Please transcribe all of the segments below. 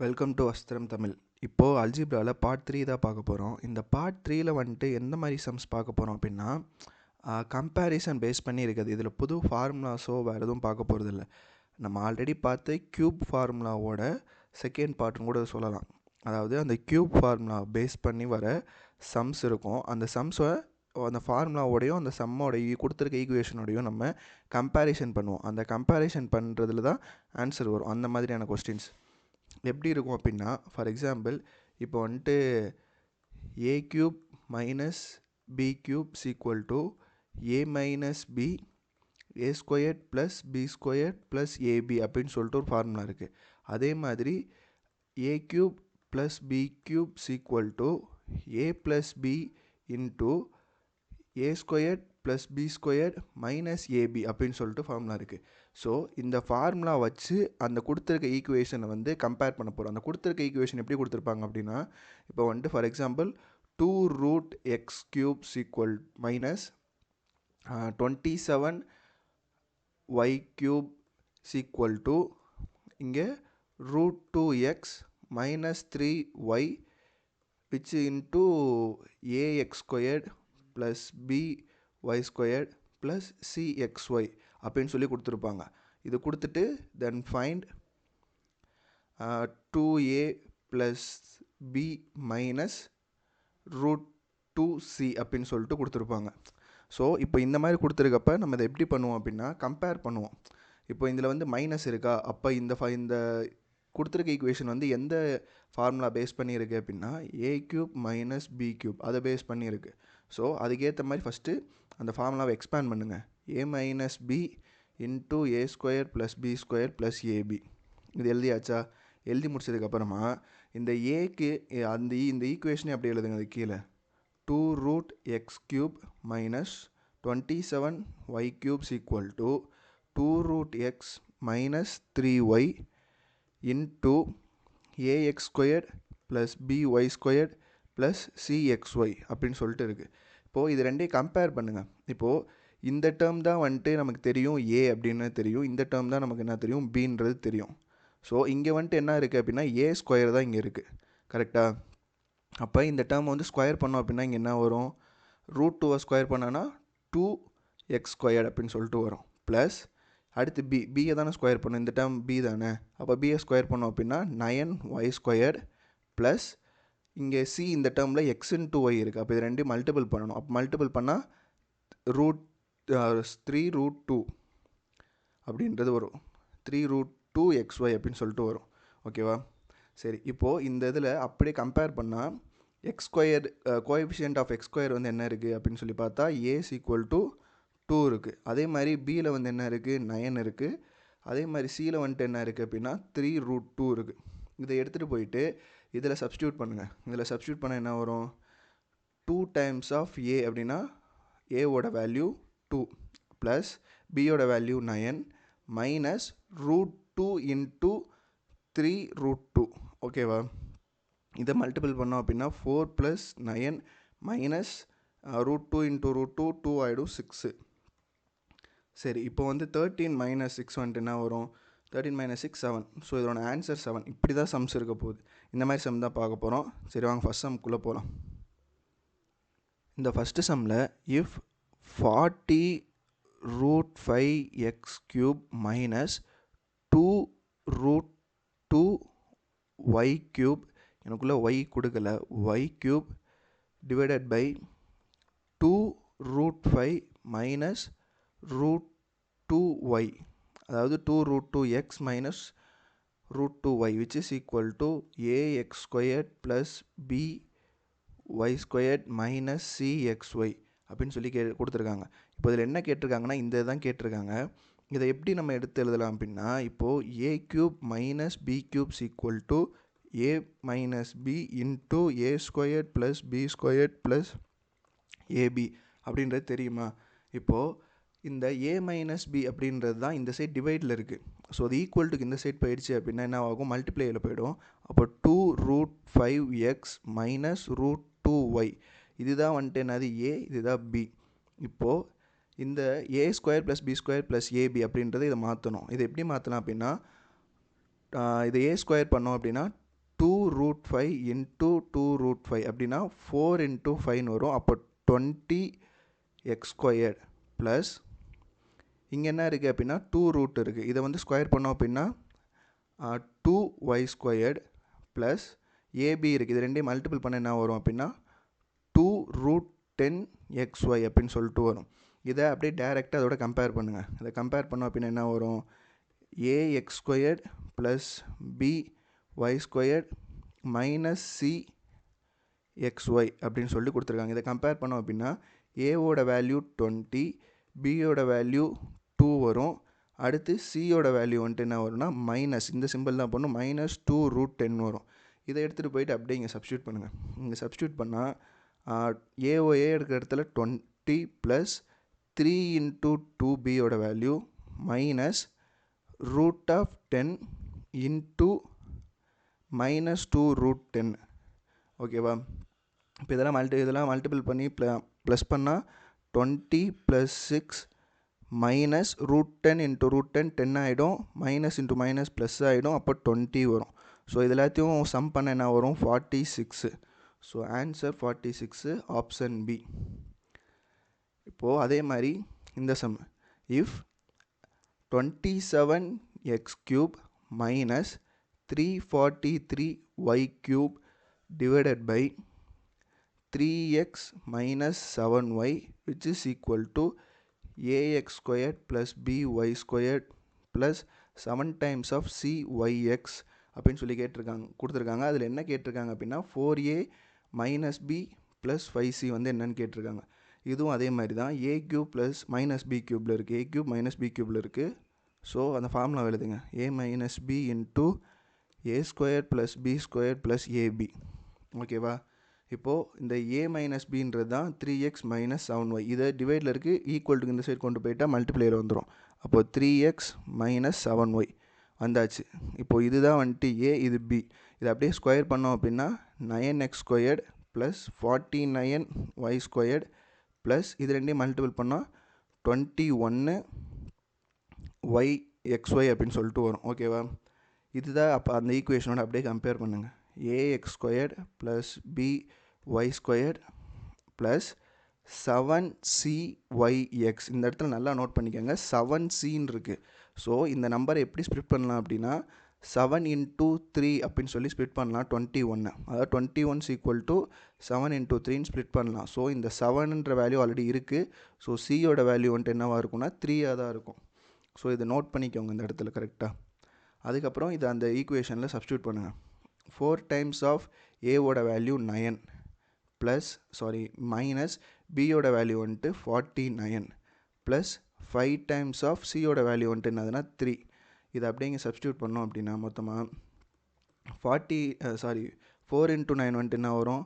Welcome to அஸ்திரம் தமிழ். இப்போது அல்ஜிப்ராவில் part 3 தான் பார்க்க போகிறோம். இந்த பார்ட் 3ல் வந்துட்டு எந்த மாதிரி சம்ஸ் பார்க்க போகிறோம் அப்படின்னா, கம்பேரிசன் பேஸ் பண்ணி இருக்குது. இதில் புது ஃபார்முலாஸோ வேறு எதுவும் பார்க்க போகிறதில்ல. நம்ம ஆல்ரெடி பார்த்து க்யூப் ஃபார்முலாவோட செகண்ட் பார்ட்னு கூட சொல்லலாம். அதாவது அந்த க்யூப் ஃபார்முலா பேஸ் பண்ணி வர சம்ஸ் இருக்கும். அந்த சம்ஸை அந்த ஃபார்முலாவோடையும் அந்த சம்மோடைய கொடுத்துருக்க ஈக்குவேஷனோடையும் நம்ம கம்பேரிசன் பண்ணுவோம். அந்த கம்பேரிசன் பண்ணுறதுல தான் ஆன்சர் வரும். அந்த மாதிரியான கொஸ்டின்ஸ் எப்படி இருக்கும் அப்படின்னா, ஃபார் எக்ஸாம்பிள் இப்போ வந்துட்டு a cube minus b cube equal to a minus b a square plus B square plus a b அப்படின்னு சொல்லிட்டு ஒரு ஃபார்முலா இருக்குது. அதே மாதிரி a cube plus b cube equal to a plus B into a square plus B square minus a b அப்படின்னு சொல்லிட்டு formula இருக்குது. So இந்த ஃபார்முலா வச்சு அந்த கொடுத்துருக்க ஈக்குவேஷனை வந்து கம்பேர் பண்ண போகிறோம். அந்த கொடுத்துருக்க ஈக்குவேஷன் எப்படி கொடுத்துருப்பாங்க அப்படின்னா, இப்போ வந்துட்டு for example 2√x cubes equal minus 27y cube equal to இங்கே √2x minus 3y which into ax squared plus by squared plus cxy அப்படின்னு சொல்லி கொடுத்துருப்பாங்க. இது கொடுத்துட்டு then find 2a plus b minus √2c அப்படின்னு சொல்லிட்டு கொடுத்துருப்பாங்க. ஸோ இப்போ இந்த மாதிரி கொடுத்துருக்கப்ப நம்ம இதை எப்படி பண்ணுவோம் அப்படின்னா, கம்பேர் பண்ணுவோம். இப்போ இதில் வந்து மைனஸ் இருக்கா, அப்போ இந்த கொடுத்துருக்க ஈக்குவேஷன் வந்து எந்த ஃபார்முலா பேஸ் பண்ணியிருக்கு அப்படின்னா a cube minus b cube அதை பேஸ் பண்ணியிருக்கு. ஸோ அதுக்கேற்ற மாதிரி ஃபஸ்ட்டு அந்த ஃபார்முலாவை எக்ஸ்பேண்ட் பண்ணுங்கள். A minus b into a square plus B square plus a b இது எழுதியாச்சா? எழுதி முடிச்சதுக்கப்புறமா இந்த ஏக்கு இந்த ஈக்குவேஷனே அப்படி எழுதுங்க. அது கீழே 2√x cube minus 27y cubes equal to 2√x minus 3y into ax squared plus b y squared plus c x y அப்படின்னு சொல்லிட்டு இருக்குது. இப்போது இது ரெண்டையும் கம்பேர் பண்ணுங்கள். இப்போது இந்த டேர்ம் தான் வந்துட்டு நமக்கு தெரியும் ஏ அப்படின்னு தெரியும், இந்த டேர்ம் தான் நமக்கு என்ன தெரியும் பின்றது தெரியும். ஸோ இங்கே வந்துட்டு என்ன இருக்குது அப்படின்னா ஏ ஸ்கொயர் தான் இங்கே இருக்குது, கரெக்டாக? அப்போ இந்த டேர்ம் வந்து ஸ்கொயர் பண்ணோம் அப்படின்னா இங்கே என்ன வரும், √2 ஸ்கொயர் பண்ணோன்னா 2x ஸ்கொயர்ட் அப்படின்னு சொல்லிட்டு வரும். ப்ளஸ் அடுத்து பியை தானே ஸ்கொயர் பண்ணணும், இந்த டேர்ம் பி தானே, அப்போ பியை ஸ்கொயர் பண்ணோம் அப்படின்னா 9y ஸ்கொயர்ட் ப்ளஸ் இங்கே சி இந்த டேர்மில் எக்ஸ் இன்ட்டு ஒய் இருக்குது. அப்போ இது ரெண்டையும் மல்டிபிள் பண்ணணும். அப்போ மல்டிபிள் பண்ணால் 3√2 அப்படின்றது வரும். 3√2xy அப்படின்னு சொல்லிட்டு வரும். ஓகேவா? சரி, இப்போது இந்த இதில் அப்படியே கம்பேர் பண்ணால் X square coefficient of X square வந்து என்ன இருக்குது அப்படின்னு சொல்லி பார்த்தா ஏ ஈக்குவல் டு 2 இருக்குது. அதே மாதிரி பியில் வந்து என்ன இருக்குது 9 இருக்குது. அதே மாதிரி சியில் வந்துட்டு என்ன இருக்குது அப்படின்னா 3√2 இருக்குது. இதை எடுத்துகிட்டு போயிட்டு இதில் சப்ஸ்டியூட் பண்ணுங்கள். இதில் சப்ஸ்டியூட் பண்ண என்ன வரும், 2 டைம்ஸ் ஆஃப் ஏ அப்படின்னா ஏவோட வேல்யூ 2 ப்ளஸ் பியோட வேல்யூ 9 மைனஸ் √2 இன்ட்டு 3√2. ஓகேவா? இதை மல்டிபிள் பண்ணோம் அப்படின்னா 4 ப்ளஸ் 9 மைனஸ் √2 இன்ட்டு √2 2 ஆகிடும் 6. சரி, இப்போ வந்து 13 மைனஸ் 6 வந்துட்டு என்ன வரும், 13 மைனஸ் 6 7. ஸோ இதோட ஆன்சர் 7. இப்படி தான் சம்ஸ் இருக்க போகுது. இந்த மாதிரி சம் தான் பார்க்க போகிறோம். சரி வாங்க ஃபஸ்ட் சம்குள்ளே போகலாம். இந்த ஃபஸ்ட்டு சம்மில் if 40√5x cube minus 2√2y cube, எனக்குள்ளே y கொடுக்கல, y cube divided by 2√5 minus √2y, அதாவது 2√2x minus √2y which is equal to ax squared plus by squared minus cxy அப்படின்னு சொல்லி கொடுத்துருக்காங்க. இப்போ இதில் என்ன கேட்டிருக்காங்கன்னா இந்த தான் கேட்டிருக்காங்க. இதை எப்படி நம்ம எடுத்து எழுதலாம் அப்படின்னா, இப்போது a cube minus b cubes equal to a minus b into a squared plus b squared plus a b அப்படின்றது தெரியுமா? இப்போது இந்த ஏ மைனஸ் பி அப்படின்றது தான் இந்த சைட் டிவைடில் இருக்குது. ஸோ அது ஈக்குவல்ட்டுக்கு இந்த சைட் போயிடுச்சு அப்படின்னா என்ன ஆகும், மல்டிப்ளையில் போயிடும். அப்போ 2√5x மைனஸ் √2y இதுதான் வந்துட்டு என்னது ஏ, இதுதான் பி. இப்போது இந்த a square plus B square plus a b அப்படின்றத இதை மாற்றணும். இதை எப்படி மாற்றலாம் அப்படின்னா, இதை ஏ ஸ்கொயர் பண்ணோம் அப்படின்னா root five into 2 root five அப்படின்னா 4 இன்ட்டு 5 வரும். அப்போ 20x² ப்ளஸ் இங்கே என்ன இருக்குது அப்படின்னா 2 ரூட் இருக்குது. இதை வந்து ஸ்கொயர் பண்ணோம் அப்படின்னா 2y² ப்ளஸ் ஏபி இருக்குது. இது ரெண்டையும் மல்டிபிள் பண்ண என்ன வரும் அப்படின்னா 2 ரூட் 10xy அப்படின்னு சொல்லிட்டு வரும். இதை அப்படியே டேரெக்டாக அதோட கம்பேர் பண்ணுங்கள். இதை கம்பேர் பண்ணோம் அப்படின்னா என்ன வரும், ax² plus by² minus cxy அப்படின்னு சொல்லி கொடுத்துருக்காங்க. இதை கம்பேர் பண்ணோம் அப்படின்னா ஏவோட வேல்யூ 20, பியோட வேல்யூ 2 வரும். அடுத்து சியோட வேல்யூ வந்துட்டு என்ன வரும்னா மைனஸ், இந்த சிம்பிள் தான் பண்ணணும், மைனஸ் 2 ரூட் 10 வரும். இதை எடுத்துகிட்டு போயிட்டு அப்படியே இங்கே சப்ஸ்டியூட் பண்ணுங்கள். இங்கே சப்ஸ்டியூட் பண்ணால் ஏஓஏ இருக்கிற இடத்துல 20 ப்ளஸ் 3 இன்ட்டு 2பியோட வேல்யூ மைனஸ் ரூட் ஆஃப் 10 இன்ட்டு மைனஸ் 2 ரூட் 10. ஓகேவா? இப்போ இதெல்லாம் மல்டிபிள் பண்ணி ப்ளஸ் பண்ணால் 20 plus 6 minus root 10 into root 10 10 ஆகிடும், மைனஸ் இன்ட்டு மைனஸ் ப்ளஸ் ஆகிடும், அப்போ 20 வரும். ஸோ இது எல்லாத்தையும் சம் பண்ண என்ன வரும் 46. So answer 46 option B. இப்போது அதே மாதிரி இந்த sum, if 27x³ minus 343y³ divided by 3x minus 7y which is equal to ax² plus by² plus 7 times of cyx அப்படின்னு சொல்லி கொடுத்துருக்காங்க. அதில் என்ன கேட்டிருக்காங்க அப்படின்னா 4a minus b plus 5c வந்து என்னன்னு கேட்டிருக்காங்க. இதுவும் அதே மாதிரி தான், a³ plus minus b³ இருக்குது, a³ minus b³ இருக்குது. ஸோ அந்த ஃபார்முலா எழுதுங்க, a minus b into a² plus b² plus ab. ஓகேவா? இப்போது இந்த a மைனஸ் பின்றது தான் 3x மைனஸ் 7y. இதை டிவைடில் இருக்குது, ஈக்குவல்ட்டுக்கு இந்த சைடு கொண்டு போயிட்டால் மல்டிப்ளையர் வந்துடும். அப்போது 3x மைனஸ் 7y வந்தாச்சு. இப்போது இதுதான் வந்துட்டு a, இது b. இதை அப்படியே ஸ்கொயர் பண்ணோம் அப்படின்னா 9x² ப்ளஸ் 49y² ப்ளஸ் இது ரெண்டையும் மல்டிபிள் பண்ணால் 21yxy அப்படின்னு சொல்லிட்டு வரும். ஓகேவா? இதுதான் அப்போ அந்த ஈக்குவேஷனோட அப்படியே கம்பேர் பண்ணுங்கள். ax² plus by² plus 7cyx. இந்த இடத்துல நல்லா நோட் பண்ணிக்கோங்க, 7cன்னு இருக்குது. ஸோ இந்த நம்பரை எப்படி ஸ்ப்ளிட் பண்ணலாம் அப்படின்னா 7 into 3 அப்படின்னு சொல்லி ஸ்ப்ளிட் பண்ணலாம் 21. அதாவது 21 ஈக்குவல் டு 7 into 3ன்னு ஸ்ப்ளிட் பண்ணலாம். ஸோ இந்த 7ன்ற வேல்யூ ஆல்ரெடி இருக்குது. ஸோ சியோட வேல்யூ வந்துட்டு என்னவாக இருக்கும்னா 3ஆக தான் இருக்கும். ஸோ இதை நோட் பண்ணிக்கோங்க இந்த இடத்துல கரெக்டாக. அதுக்கப்புறம் இதை அந்த ஈக்குவேஷனில் சப்ஸ்டியூட் பண்ணுங்கள். 4 times of ஏவோட வேல்யூ 9 ப்ளஸ் மைனஸ் பியோட வேல்யூ வந்துட்டு 49 ப்ளஸ் 5 times of சியோட வேல்யூ வந்துட்டு என்னதுன்னா 3. இதை அப்படியே இங்கே சப்ஸ்டியூட் பண்ணோம் அப்படின்னா மொத்தமாக 4 into 9 வந்துட்டு என்ன வரும்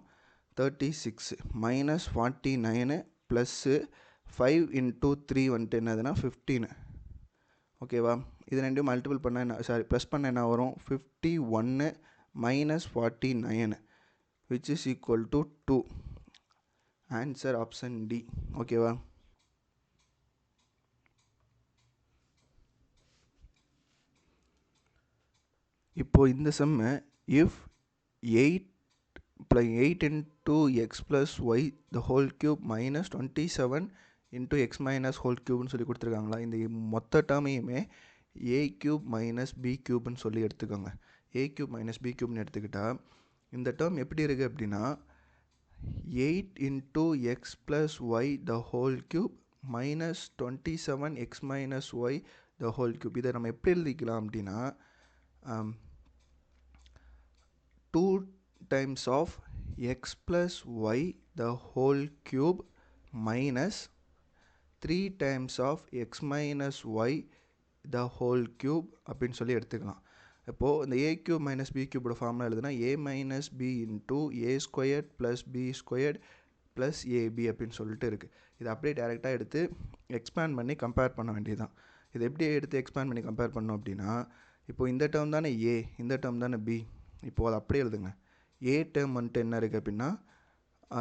36 மைனஸ் 49 ப்ளஸ்ஸு 5 into 3 வந்துட்டு என்னதுன்னா 15. ஓகேவா? இது ரெண்டும் மல்டிபிள் பண்ண ப்ளஸ் பண்ண என்ன வரும் 51 minus 49 which is equal to 2. Answer option D. ஓகேவா? இப்போ இந்த சம்மை if 8 into x plus y the whole cube minus 27 into x minus whole cubeன்னு சொல்லி கொடுத்துருக்காங்களா, இந்த மொத்த டேர்மையுமே a³ minus b³ சொல்லி எடுத்துக்கோங்க. a³ minus b³ எடுத்துக்கிட்டால் இந்த டேர்ம் எப்படி இருக்குது அப்படின்னா 8 into x plus y the whole cube minus 27x minus y the whole cube. இதை நம்ம எப்படி எழுதிக்கலாம் அப்படின்னா 2 times of x plus y the whole cube minus 3 times of x minus y the whole cube அப்படின்னு சொல்லி எடுத்துக்கலாம். இப்போது இந்த a³ minus b³ ஃபார்முலா எழுதுனா a minus b into a² plus b² plus ab அப்படின்னு சொல்லிட்டு இருக்குது. இது அப்படியே டேரெக்டாக எடுத்து எக்ஸ்பேண்ட் பண்ணி கம்பேர் பண்ண வேண்டியதுதான். இது எப்படி எடுத்து எக்ஸ்பேண்ட் பண்ணி கம்பேர் பண்ணோம் அப்படின்னா, இப்போது இந்த டேர்ம் தானே a, இந்த டேர்ம் தானே b. இப்போது அது அப்படியே எழுதுங்க. a டேர்ம் வந்துட்டு என்ன இருக்குது அப்படின்னா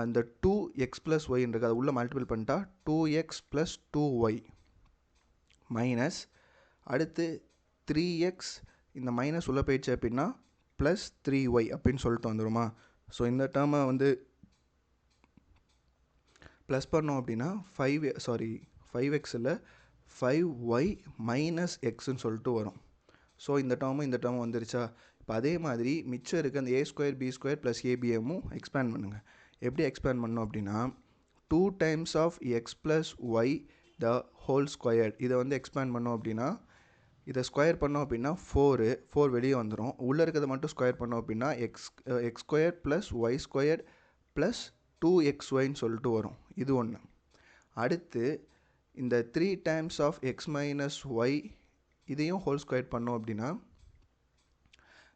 அந்த 2x plus y இருக்குது, அது உள்ளே மல்டிபிள் பண்ணிட்டா 2x plus 2y மைனஸ் அடுத்து 3x இந்த மைனஸ் உள்ளே போயிடுச்சு அப்படின்னா ப்ளஸ் 3y அப்படின்னு சொல்லிட்டு வந்துடுமா. ஸோ இந்த டேர்மை வந்து ப்ளஸ் பண்ணோம் அப்படின்னா 5x இல்லை 5y மைனஸ் எக்ஸ்ன்னு சொல்லிட்டு வரும். ஸோ இந்த டேர்மும் வந்துருச்சா. இப்போ அதே மாதிரி மிச்சம் இருக்குது அந்த a² b² ப்ளஸ் abmமும் எக்ஸ்பேண்ட் பண்ணுங்கள். எப்படி எக்ஸ்பேண்ட் பண்ணோம் அப்படின்னா 2 times of X plus Y the whole squared இதை வந்து எக்ஸ்பேண்ட் பண்ணோம் அப்படின்னா இதை ஸ்கொயர் பண்ணோம் அப்படின்னா 4 வெளியே வந்துடும். உள்ளே இருக்கிறத மட்டும் ஸ்கொயர் பண்ணோம் அப்படின்னா x² ப்ளஸ் y² ப்ளஸ் 2xyன்னு சொல்லிட்டு வரும். இது ஒன்று. அடுத்து இந்த 3 times of X minus Y இதையும் ஹோல் ஸ்கொயர் பண்ணோம் அப்படின்னா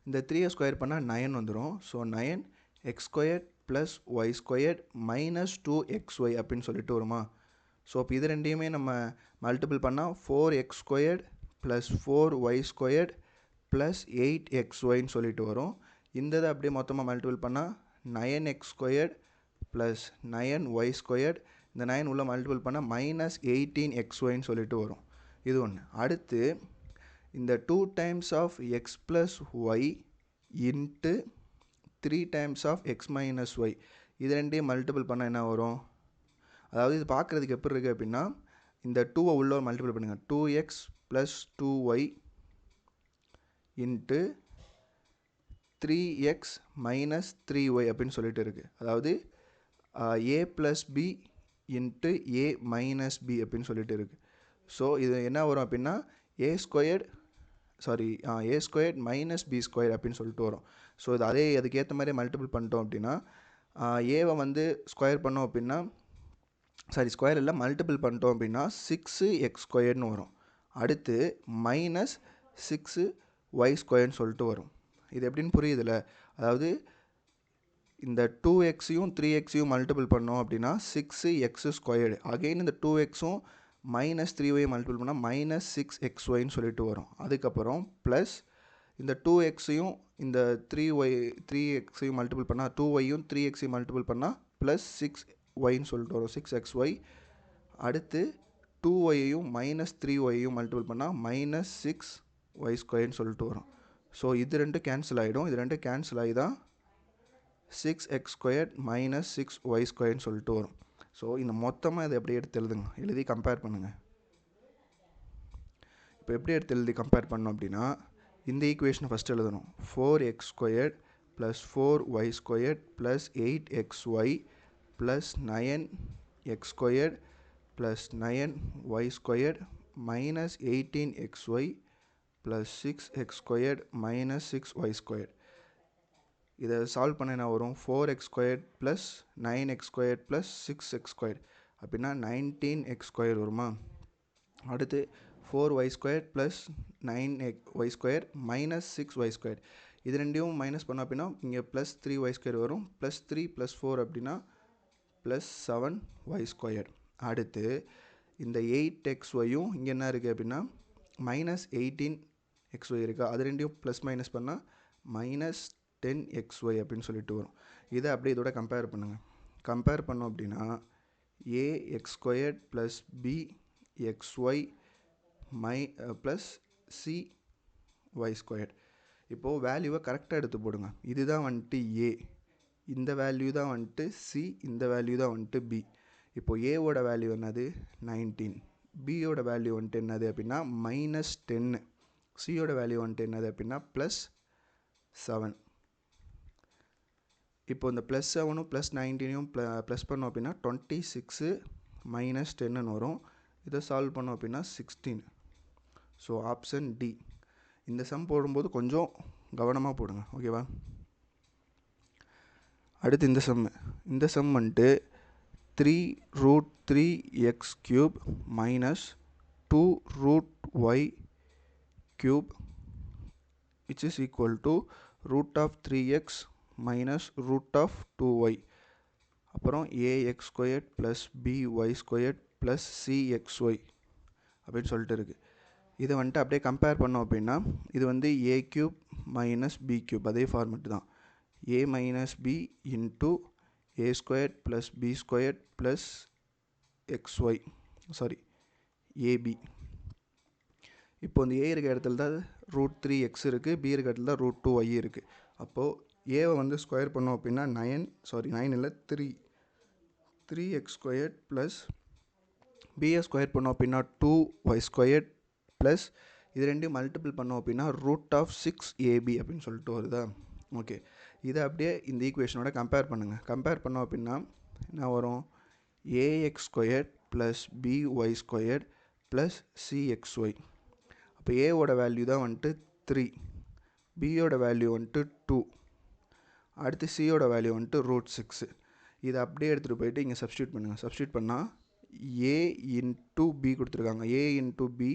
இந்த 3 ஸ்கொயர் பண்ணால் 9 வந்துடும். So 9x² plus y² minus 2xy அப்படின்னு சொல்லிட்டு வருமா. ஸோ இப்போ இது ரெண்டையுமே நம்ம மல்டிபிள் பண்ணால் 4x² ப்ளஸ் 4y² ப்ளஸ் 8xyன்னு சொல்லிட்டு வரும். இந்த இதை அப்படியே மொத்தமாக மல்டிபிள் பண்ணால் 9x² ப்ளஸ் 9y², இந்த 9 உள்ள மல்டிபிள் பண்ணால் மைனஸ் 18xyன்னு சொல்லிட்டு வரும். இது ஒன்று. அடுத்து இந்த 2 times of X plus Y into 3 times of X minus Y இது ரெண்டையும் மல்டிபிள் பண்ணால் என்ன வரும். அதாவது இது பார்க்குறதுக்கு எப்படி இருக்குது அப்படின்னா இந்த 2 உள்ள மல்டிபிள் பண்ணுங்கள். 2x plus 2y into 3x minus 3y அப்படின்னு சொல்லிட்டு இருக்குது. அதாவது a plus B into a minus B அப்படின்னு சொல்லிட்டு இருக்குது. ஸோ இது என்ன வரும் அப்படின்னா a² மைனஸ் b² அப்படின்னு சொல்லிட்டு வரும். ஸோ இது அதுக்கேற்ற மாதிரி மல்டிபிள் பண்ணிட்டோம் அப்படின்னா ஏவை வந்து ஸ்கொயர் பண்ணோம் அப்படின்னா ஸ்கொயர் இல்லை மல்டிபிள் பண்ணிட்டோம் அப்படின்னா 6x² வரும். அடுத்து மைனஸ் 6y² சொல்லிட்டு வரும். இது எப்படின்னு புரியுதுல்ல. அதாவது இந்த 2xையும் 3xையும் மல்டிபிள் பண்ணோம் அப்படின்னா 6x². அகெயின் இந்த 2xும் மைனஸ் 3y மல்டிபிள் பண்ணால் மைனஸ் 6xyன்னு சொல்லிட்டு வரும். அதுக்கப்புறம் ப்ளஸ் இந்த 2xையும் இந்த 3xையும் மல்டிபிள் பண்ணால் 2yயும் 3xையும் மல்டிபிள் பண்ணால் ப்ளஸ் 6yன்னு சொல்லிட்டு வரும், 6xy. அடுத்து 2yையும் மைனஸ் 3yையும் மல்டிபிள் பண்ணால் மைனஸ் 6y²ன்னு சொல்லிட்டு வரும். ஸோ இது ரெண்டும் கேன்சல் ஆகிடும். இது ரெண்டும் கேன்சல் ஆகி தான் 6x² மைனஸ் 6y²ன்னு சொல்லிட்டு வரும். ஸோ இந்த மொத்தமாக இதை எப்படி எடுத்து எழுதி கம்பேர் பண்ணுங்கள். இப்போ எப்படி எழுதி கம்பேர் பண்ணோம் அப்படின்னா இந்த ஈக்குவேஷனை ஃபஸ்ட் எழுதணும். 4x² plus 4y² plus 8xy plus 9x² plus 9y² minus 18xy plus 6x² minus 6y². இதை சால்வ் பண்ண என்ன வரும். 4x² plus 9x² plus 6x² அப்படின்னா 19x² வருமா. அடுத்து 4y² plus 9y² minus 6y². இது ரெண்டையும் மைனஸ் பண்ணோம் அப்படின்னா இங்கே ப்ளஸ் 3y² வரும். ப்ளஸ் 3 ப்ளஸ் 4 அப்படின்னா ப்ளஸ் 7y². அடுத்து இந்த 8xyயும் இங்கே என்ன இருக்குது அப்படின்னா மைனஸ் 18xy இருக்குது. அது ரெண்டையும் ப்ளஸ் மைனஸ் பண்ணால் மைனஸ் 10xy அப்படின்னு சொல்லிட்டு வரும். இதை அப்படியே இதோட கம்பேர் பண்ணுங்கள். கம்பேர் பண்ணோம் அப்படின்னா ax² plus bxy plus cy². இப்போது வேல்யூவை கரெக்டாக எடுத்து போடுங்க. இதுதான் வந்துட்டு a, இந்த வேல்யூ தான் வந்துட்டு c, இந்த வேல்யூ தான் வந்துட்டு b. இப்போது ஏவோட வேல்யூ என்னது 19, பியோட வேல்யூ வந்துட்டு என்னது அப்படின்னா மைனஸ் 10, சியோட வேல்யூ வந்துட்டு என்னது அப்படின்னா ப்ளஸ் 7. இப்போ இந்த ப்ளஸ் 7ம் ப்ளஸ் 19யும் ப்ளஸ் பண்ணோம் அப்படின்னா 26 மைனஸ் 10ன்னு வரும். இதை சால்வ் பண்ணோம் அப்படின்னா 16. So option D. இந்த சம் போடும்போது கொஞ்சம் கவனமாக போடுங்க, ஓகேவா. அடுத்து இந்த சம் வந்துட்டு 3√3x³ minus 2√y³ which is equal to √3x minus √2y. அப்புறம் ax² plus by² plus cxy அப்படின்னு சொல்லிட்டு இருக்குது. இதை வந்துட்டு அப்படியே கம்பேர் பண்ணோம் அப்படின்னா இது வந்து a³ மைனஸ் b³ அதே ஃபார்மெட்டு தான். a minus b into a² plus b² plus ab. இப்போ இந்த a இருக்க இடத்துல தான் √3x இருக்குது, பி இருக்க இடத்துல √2y இருக்குது. அப்போது ஏவை வந்து ஸ்கொயர் பண்ணோம் அப்படின்னா 9 இல்லை 3x² ப்ளஸ் பிஏ ஸ்கொயர் பண்ணோம் அப்படின்னா 2y² ப்ளஸ் இது ரெண்டையும் மல்டிபிள் பண்ணோம் அப்படின்னா √6ab அப்படின்னு சொல்லிட்டு வருதா. ஓகே, இதை அப்படியே இந்த ஈக்குவேஷனோட கம்பேர் பண்ணுங்கள். கம்பேர் பண்ணோம் அப்படின்னா என்ன வரும்? ax² plus by² plus cxy. அப்போ ஏவோட வேல்யூ தான் வந்துட்டு 3, பியோட வேல்யூ வந்துட்டு 2, அடுத்து சியோட வேல்யூ வந்துட்டு √6. இதை அப்படியே எடுத்துகிட்டு போயிட்டு இங்கே சப்ஸ்டியூட் பண்ணுங்கள். சப்ஸ்டியூட் பண்ணால் a இன்ட்டு பி கொடுத்துருக்காங்க. a into B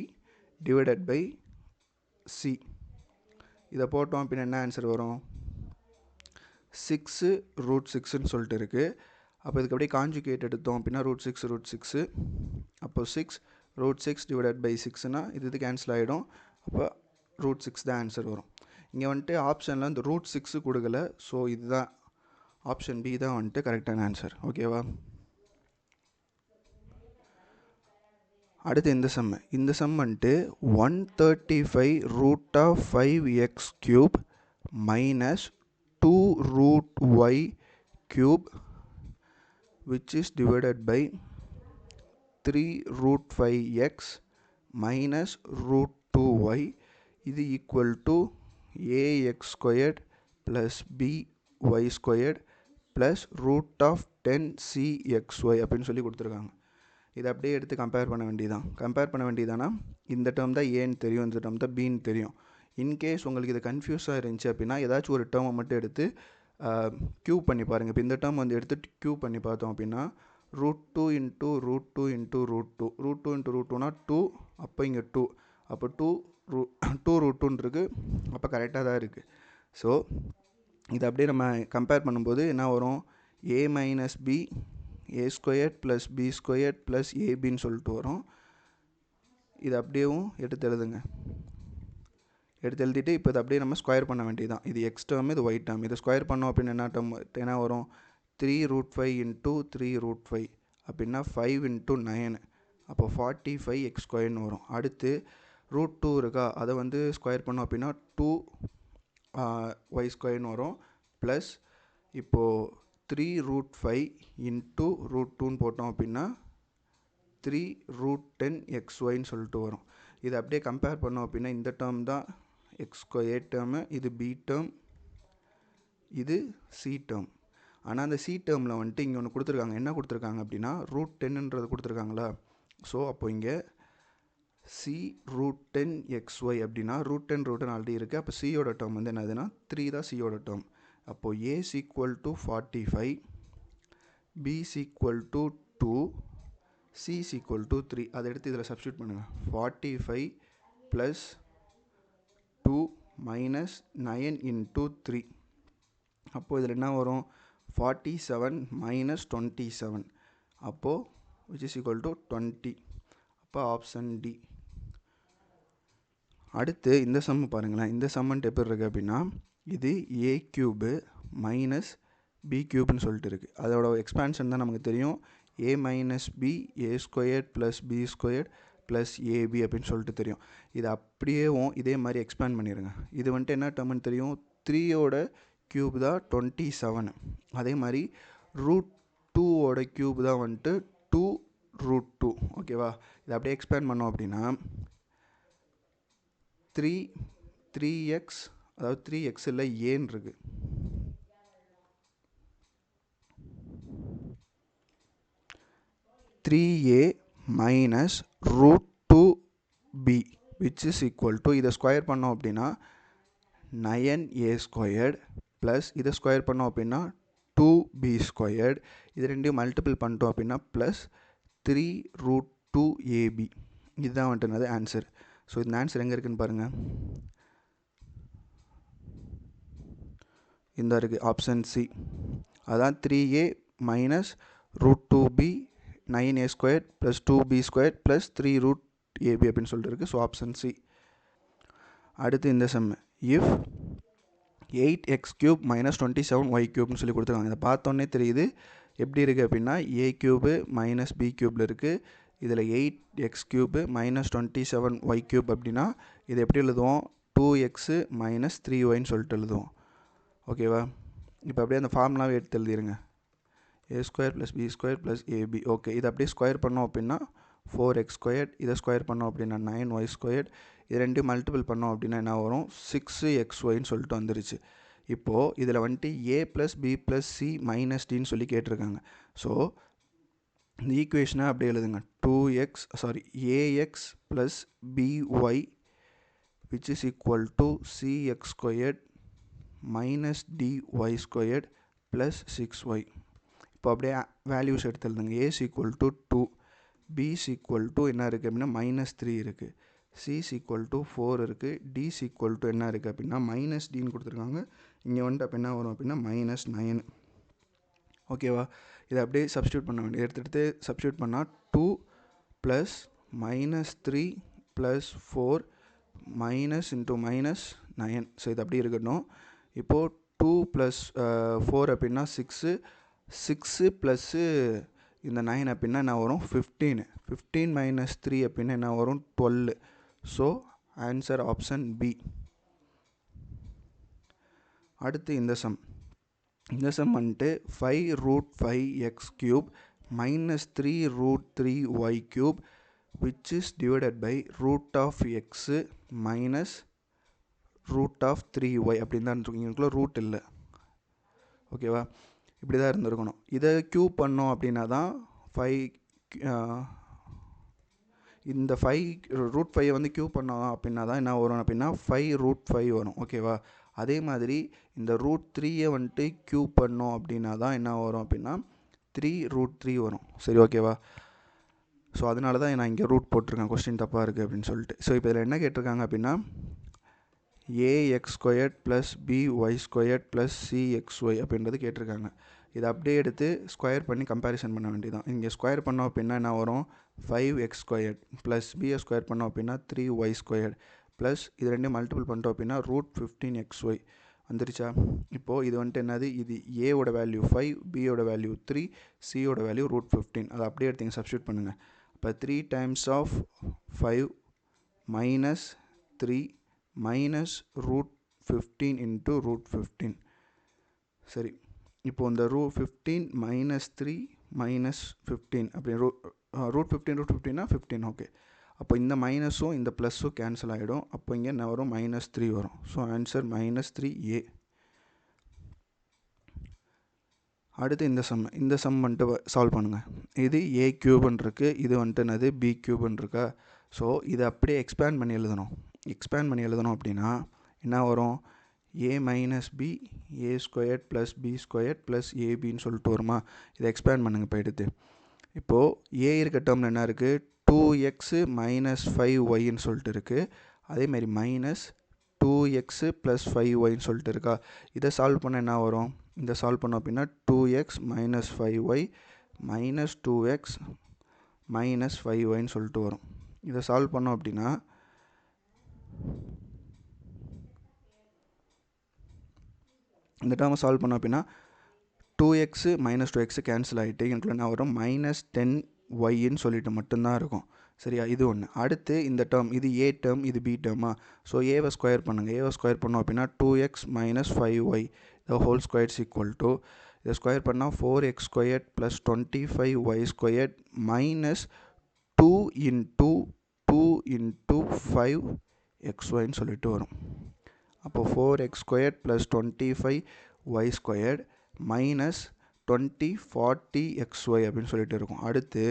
divided by C. இதை போட்டோம் அப்படின்னா என்ன ஆன்சர் வரும்? 6√6ன்னு சொல்லிட்டு இருக்குது. அப்போ இதுக்கு அப்படியே கான்ஜுகேட் எடுத்தோம் அப்படின்னா √6. அப்போ 6√6 டிவைடட் பை 6னா இது கேன்சல் ஆகிடும். அப்போ √6 தான் ஆன்சர் வரும். இங்கே வந்துட்டு ஆப்ஷனில் இந்த √6 கொடுக்கல. ஸோ இதுதான் ஆப்ஷன் பி தான் வந்துட்டு கரெக்டான ஆன்சர். ஓகேவா? அடுத்து இந்த சம் வந்துட்டு 135√5x³ minus 2√y³ which is divided by 3√5x minus √2y இது equal to ax² plus by² plus √10cxy அப்படின்னு சொல்லி கொடுத்துருக்காங்க. இதை அப்படியே எடுத்து கம்பேர் பண்ண வேண்டியதானா இந்த டேர்ம் தான் ஏன்னு தெரியும், இந்த டேர்ம் தான் பின்னு தெரியும். இன்கேஸ் உங்களுக்கு இது கன்ஃபியூஸாக இருந்துச்சு அப்படின்னா ஏதாச்சும் ஒரு டேர்மை மட்டும் எடுத்து க்யூப் பண்ணி பாருங்கள். இப்போ இந்த டேர்ம் வந்து எடுத்து க்யூப் பண்ணி பார்த்தோம் அப்படின்னா √2 இன்ட்டு √2 இன்ட்டு √2 √2 இன்ட்டு √2னா 2, அப்போ இங்கே 2, அப்போ 2√2 இருக்குது. அப்போ கரெக்டாக தான் இருக்குது. ஸோ இதை அப்படியே நம்ம கம்பேர் பண்ணும்போது என்ன வரும்? a minus b a² plus b² plus ஏபின்னு சொல்லிட்டு வரும். இது அப்படியேவும் எடுத்து எழுதிட்டு இப்போ இதை அப்படியே நம்ம ஸ்கொயர் பண்ண வேண்டியதுதான். இது எக்ஸ் டேர்ம், இது ஒய் டேர்ம். இதை ஸ்கொயர் பண்ணோம் அப்படின்னு என்ன வரும்? 3√5 இன்ட்டு 3√5 அப்படின்னா 5 இன்ட்டு 9, அப்போ 45x² வரும். அடுத்து √2 இருக்கா, அதை வந்து ஸ்கொயர் பண்ணோம் அப்படின்னா 2y² வரும். ப்ளஸ் இப்போது 3√5 இன்ட்டு √2ன்னு போட்டோம் அப்படின்னா 3√10xyன்னு சொல்லிட்டு வரும். இதை அப்படியே கம்பேர் பண்ணோம் அப்படின்னா இந்த டேர்ம் தான் x² டேர்மு, இது b டேர்ம், இது c டேர்ம். ஆனால் அந்த c டேர்மில் வந்துட்டு இங்கே ஒன்று கொடுத்துருக்காங்க. என்ன கொடுத்துருக்காங்க அப்படின்னா √10ன்றது கொடுத்துருக்காங்களா. ஸோ அப்போ இங்கே c√10xy அப்படின்னா √10 ஆல்ரெடி இருக்குது. அப்போ சியோட டேர்ம் வந்து என்னதுன்னா 3 தான் சியோட டேர்ம். அப்போது a is equal to 45, b is equal to 2, c is equal to 3. அதை எடுத்து இதில் சப்ஸ்டியூட் பண்ணுங்கள். 45 ப்ளஸ் 2 மைனஸ் 9 இன்ட்டு 3. அப்போது இதில் என்ன வரும்? 47 மைனஸ் 27, அப்போது which is equal to 20. அப்போ ஆப்ஷன் டி. அடுத்து இந்த சம்மு பாருங்களேன். இந்த சம்மன்ட்டு எப்படி இருக்குது அப்படின்னா இது a³ மைனஸ் b³ சொல்லிட்டு இருக்குது. அதோட எக்ஸ்பான்ஷன் தான் நமக்கு தெரியும். a minus b a² plus b² plus ab அப்படின்னு சொல்லிட்டு தெரியும். இது அப்படியேவும் இதே மாதிரி எக்ஸ்பேண்ட் பண்ணிடுங்க. இது வந்துட்டு என்ன டேர்ம்னு தெரியும்? 3யோட க்யூப் தான் 27. அதே மாதிரி √2வோட க்யூப் தான் வந்துட்டு 2√2. ஓகேவா? இதை அப்படியே எக்ஸ்பேண்ட் பண்ணோம் அப்படின்னா 3x, அதாவது 3x இல்லை ஏன்னு இருக்குது. (3a minus √2b) which is equal to இதை ஸ்கொயர் பண்ணோம் அப்படின்னா 9a² ப்ளஸ் இதை ஸ்கொயர் பண்ணோம் அப்படின்னா 2b². இது ரெண்டையும் மல்டிபிள் பண்ணிட்டோம் அப்படின்னா ப்ளஸ் 3√2ab. இதுதான் வந்துட்டு ஆன்சர். ஸோ இந்த ஆன்சர் எங்கே இருக்குன்னு பாருங்கள். இந்த இருக்குது ஆப்ஷன் சி. அதான் 3a minus √2b 9a² plus 2b² plus 3√ab அப்படின்னு சொல்லிட்டு இருக்குது. So option C. அடுத்து இந்த சம்மு இஃப் 8x³ மைனஸ் 27y³ சொல்லி கொடுத்துருக்காங்க. இதை பார்த்தோன்னே தெரியுது எப்படி இருக்குது அப்படின்னா a³ மைனஸ் b³ இருக்குது. இதில் 8x³ மைனஸ் 27y³ அப்படின்னா இது எப்படி எழுதுவோம்? 2x மைனஸ் 3yன்னு சொல்லிட்டு எழுதுவோம். ஓகேவா? இப்போ அப்படியே அந்த ஃபார்முலாவே எடுத்து எழுதிருங்க. a square plus B square plus AB. Okay, இதை அப்படியே ஸ்கொயர் பண்ணோம் அப்படின்னா 4x², இதை ஸ்கொயர் பண்ணோம் அப்படின்னா 9y², இது ரெண்டையும் மல்டிபிள் பண்ணோம் அப்படின்னா என்ன வரும்? 6xyன்னு சொல்லிட்டு வந்துருச்சு. இப்போது இதில் வந்துட்டு a plus b plus c minus டின்னு சொல்லி கேட்டிருக்காங்க. ஸோ இந்த ஈக்குவேஷனை அப்படியே எழுதுங்க. ax plus by which is equal to cx² minus dy² plus 6y. இப்போ அப்படியே வேல்யூஸ் எடுத்து எழுதுங்க. a is equal to 2, b is equal to என்ன இருக்குது அப்படின்னா -3 இருக்குது, c is equal to 4 இருக்குது, d is equal to என்ன இருக்குது அப்படின்னா -dன்னு கொடுத்துருக்காங்க. இங்கே வந்துட்டு அப்போ என்ன வரும் அப்படின்னா -9. ஓகேவா? இதை அப்படியே சப்ஸ்டியூட் பண்ண வேண்டிய எடுத்துகிட்டு சப்ஸ்டியூட் பண்ணால் 2 plus -3 plus 4 minus into -9. So இது அப்படியே இருக்கட்டும். இப்போது 2 ப்ளஸ் 4 அப்படின்னா 6 ப்ளஸ்ஸு இந்த 9 அப்படின்னா என்ன வரும்? 15 மைனஸ் 3 அப்படின்னா என்ன வரும்? 12. So answer option B. அடுத்து இந்த சம் வந்துட்டு 5√5x³ minus 3√3y³ which is divided by √of(x) minus √of(3y) அப்படின்னு தான் இருக்கும். இங்களுக்குள்ள ரூட் இல்லை. ஓகேவா? இப்படி தான் இருந்திருக்கணும். இதை க்யூப் பண்ணோம் அப்படின்னா தான் 5 இந்த 5√5 வந்து க்யூப் பண்ணோம் அப்படின்னா தான் என்ன வரும் அப்படின்னா 5√5 வரும். ஓகேவா? அதே மாதிரி இந்த √3 வந்துட்டு க்யூப் பண்ணோம் அப்படின்னா தான் என்ன வரும் அப்படின்னா 3√3 வரும். சரி, ஓகேவா? ஸோ அதனால தான் நான் இங்கே ரூட் போட்டிருக்கேன், கொஸ்டின் தப்பாக இருக்குது அப்படின்னு சொல்லிட்டு. ஸோ இப்போ இதில் என்ன கேட்டிருக்காங்க அப்படின்னா ax² plus by² plus cxy அப்படின்றது கேட்டிருக்காங்க. இதை அப்படியே எடுத்து ஸ்கொயர் பண்ணி கம்பேரிசன் பண்ண வேண்டியதான். இங்கே ஸ்கொயர் பண்ணோம் அப்படின்னா என்ன வரும்? 5x² ப்ளஸ் பியை ஸ்கொயர் பண்ணோம் அப்படின்னா 3y² ப்ளஸ் இது ரெண்டையும் மல்டிபிள் பண்ணிட்டோம் அப்படின்னா √15xy வந்துருச்சா? இப்போது இது வந்துட்டு என்னது? இது ஏவோட வேல்யூ 5, பியோட வேல்யூ 3, சியோட வேல்யூ √15. அதை அப்படியே எடுத்து சப்ஸ்டியூட் பண்ணுங்கள். இப்போ 3 times of 5 minus 3 minus √15 into √15. சரி, இப்போது இந்த √15 மைனஸ் 3 மைனஸ் 15 அப்படி √15 15. ஓகே, அப்போ இந்த மைனஸும் இந்த ப்ளஸ்ஸும் கேன்சல் ஆகிடும். அப்போ இங்கே என்ன வரும்? -3 வரும். So answer -3a. அடுத்து இந்த சம் வந்துட்டு சால்வ் பண்ணுங்கள். இது a³ இருக்குது, இது வந்துட்டு என்னது? b³ இருக்கா? ஸோ இதை அப்படியே எக்ஸ்பேண்ட் பண்ணி எழுதணும் அப்படின்னா என்ன வரும்? a minus b a² plus b² plus abன்னு சொல்லிட்டு வருமா? இதை எக்ஸ்பேண்ட் பண்ணுங்கள். இப்போ எடுத்து இப்போது a இருக்க டேர்மில் என்ன இருக்குது? 2x மைனஸ் 5yன்னு சொல்லிட்டு இருக்குது. அதேமாதிரி மைனஸ் 2x ப்ளஸ் 5yன்னு சொல்லிட்டு இருக்கா? இதை சால்வ் பண்ண என்ன வரும்? இதை சால்வ் பண்ணோம் அப்படின்னா 2x minus 5y minus 2x minus 5yன்னு சொல்லிட்டு வரும். இதை சால்வ் பண்ணோம் அப்படின்னா இந்த டேர்மை சால்வ் பண்ணோம் அப்படின்னா 2x மைனஸ் 2x கேன்சல் ஆகிட்டு எனக்கு என்ன வரும்? -10yன்னு சொல்லிட்டு மட்டும்தான் இருக்கும். சரியா? இது ஒன்று. அடுத்து இந்த டேர்ம், இது a டேர்ம், இது b டேர்மா? ஸோ ஏவை ஸ்கொயர் பண்ணுங்கள். ஏவை ஸ்கொயர் பண்ணோம் அப்படின்னா 2x minus 5y the whole square is equal to, இதை ஸ்கொயர் பண்ணால் 4x² plus 25y² minus 2 into 5xyன்னு சொல்லிட்டு வரும். அப்போது 4x² plus 25y² minus 40xy அப்படின்னு சொல்லிட்டு இருக்கும். அடுத்து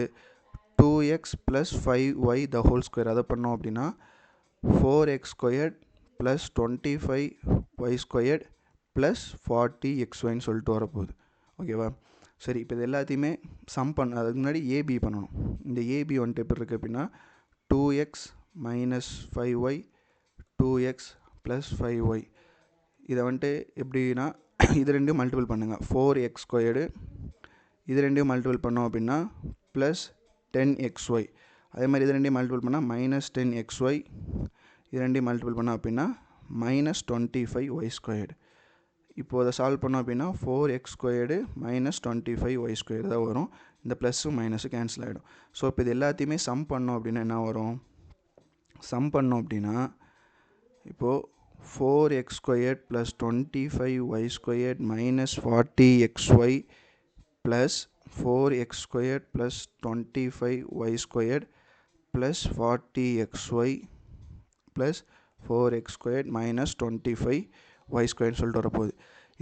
2x plus 5y the whole square, அதை பண்ணோம் அப்படின்னா 4x² ப்ளஸ் 25y² ப்ளஸ் 40xyன்னு சொல்லிட்டு வரப்போகுது. ஓகேவா? சரி, இப்போ இது எல்லாத்தையுமே சம் அதுக்கு முன்னாடி ஏபி பண்ணணும். இந்த ஏபி வந்துட்டு எப்படி இருக்குது அப்படின்னா 2x minus 5y 2x plus 5y. இதை வந்துட்டு எப்படின்னா இது ரெண்டையும் மல்டிபிள் பண்ணுங்கள். 4x², இது ரெண்டையும் மல்டிபிள் பண்ணோம் அப்படின்னா ப்ளஸ் 10xy. அதே மாதிரி இது ரெண்டையும் மல்டிபிள் பண்ணால் மைனஸ் 10xy. இது ரெண்டையும் மல்டிபிள் பண்ணோம் அப்படின்னா மைனஸ் 25y². இப்போது அதை சால்வ் பண்ணோம் அப்படின்னா 4x² மைனஸ் 25y² தான் வரும். இந்த ப்ளஸ்ஸும் மைனஸும் கேன்சல் ஆகிடும். ஸோ இப்போ இது எல்லாத்தையுமே சம் பண்ணோம் அப்படின்னா என்ன வரும்? சம் பண்ணோம் அப்படின்னா இப்போது 4x squared plus 25y squared minus 40xy plus 4x squared plus 25y squared plus 40xy plus 4x squared minus 25y squared சொல்லிட்டு வரப்போகுது.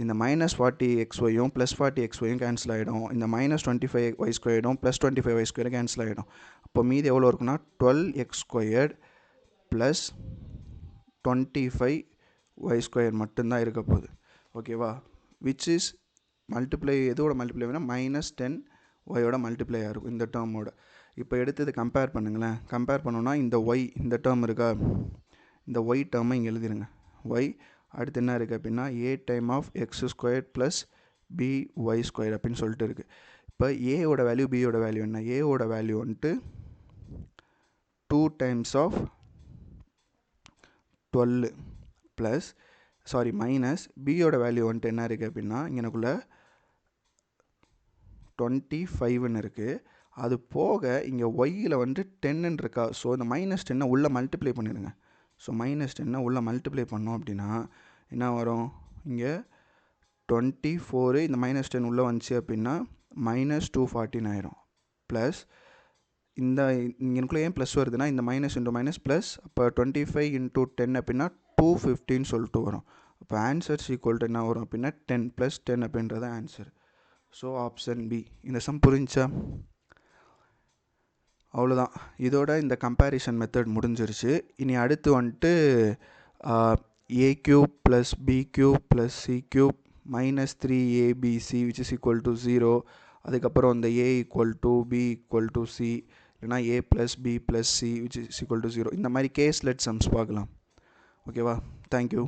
இந்த மைனஸ் 40xyயும் ப்ளஸ் 40xyயும் கேன்சல் ஆகிடும். இந்த மைனஸ் 25y ஸ்கொயர்டும் ப்ளஸ் 25y ஸ்கொயரும் கேன்சல் ஆகிடும். அப்போ மீதி எவ்வளோ இருக்குன்னா 12x squared plus 25y square மட்டும்தான் இருக்க போகுது. ஓகேவா? விச் இஸ் மல்டிப்ளை எதோட மல்டிப்ளை வேணால் மைனஸ் 10y மல்டிப்ளையாக இருக்கும் இந்த டேர்மோட. இப்போ எடுத்தது கம்பேர் பண்ணுங்களேன். கம்பேர் பண்ணோன்னா இந்த ஒய் இந்த டேர்ம் இருக்கா, இந்த ஒய் டேர்மை இங்கே எழுதிருங்க. ஒய் அடுத்து என்ன இருக்குது அப்படின்னா a time of X square plus by square அப்படின்னு சொல்லிட்டு இருக்குது. இப்போ ஏவோட வேல்யூ பியோட வேல்யூ என்ன? ஏவோட வேல்யூ வந்துட்டு 2 டைம்ஸ் ஆஃப் 12 ப்ளஸ் மைனஸ் பியோட வேல்யூ வந்துட்டு என்ன இருக்குது அப்படின்னா இங்கனக்குள்ளே 25ன்னு இருக்குது. அது போக இங்கே ஒய்யில் வந்துட்டு 10ன்னு இருக்கா. ஸோ இந்த மைனஸ் 10 உள்ளே மல்டிப்ளை பண்ணிடுங்க. ஸோ மைனஸ் 10 உள்ளே மல்டிப்ளை பண்ணோம் அப்படின்னா என்ன வரும்? இங்கே 24 இந்த மைனஸ் 10 உள்ளே வந்துச்சு அப்படின்னா மைனஸ் 214 ஆயிரும். ப்ளஸ் இந்த இங்கேக்குள்ளே ஏன் ப்ளஸ் வருதுன்னா இந்த மைனஸ் இன்ட்டு மைனஸ் ப்ளஸ், அப்போ 25 இன்ட்டு 10 அப்படின்னா 215 சொல்லிட்டு வரும். அப்போ ஆன்சர்ஸ் ஈக்குவல் டு என்ன வரும் அப்படின்னா 10 + 10 அப்படின்றது ஆன்சர். So option B. இந்த சம் புரிஞ்சா? அவ்வளோதான். இதோட இந்த கம்பேரிஷன் மெத்தட் முடிஞ்சிருச்சு. இனி அடுத்து வந்துட்டு a cube plus b cube plus c cube minus 3abc which is equal to 0. அதுக்கப்புறம் இந்த a equal to b equal to c இல்லைனா a plus b plus c which is equal to 0. இந்த மாதிரி caselet sums பார்க்கலாம். ஓகேவா? Thank you.